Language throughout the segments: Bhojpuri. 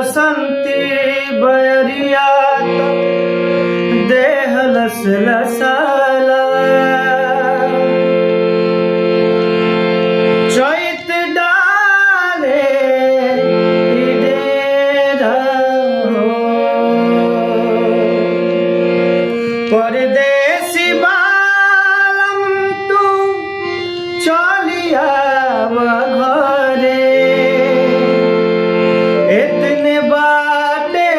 बसंती बयरिया देह लस लसाला चैत डाले डेरा हो परदेसी बालम तू चलिया घरे इतने बाटे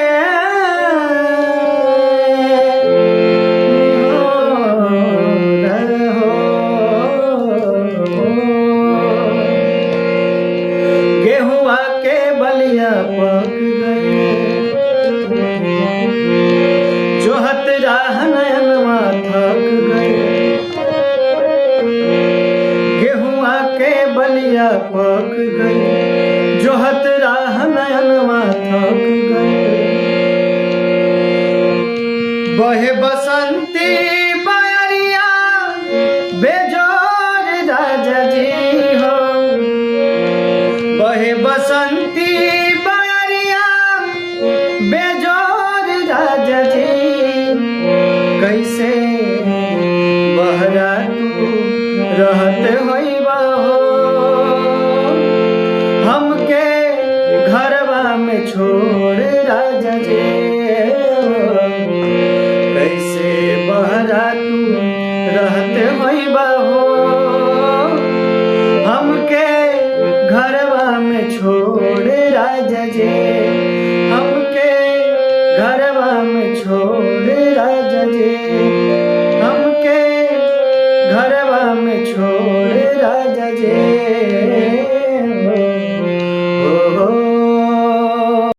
गेहुआ के बलिया पक गए जोहत राह नयनवा थक गए गेहुआ के बलिया पक गए जोहत राह नयनवा थक गए बहे बसंती बयरिया बेजोर राजा जी हो बहे बसंती बयरिया बेजोर राजा जी कैसे बहरा तू रहत होइबा हो हमके घरवा में छोड़ राजा जी कैसे बहरा तू रहत होइबा हो हमके घरवा में छोड़ राजा जी हमके घरवा में छोड़ राजा जी हमके घरवा में छोड़ राजा जी।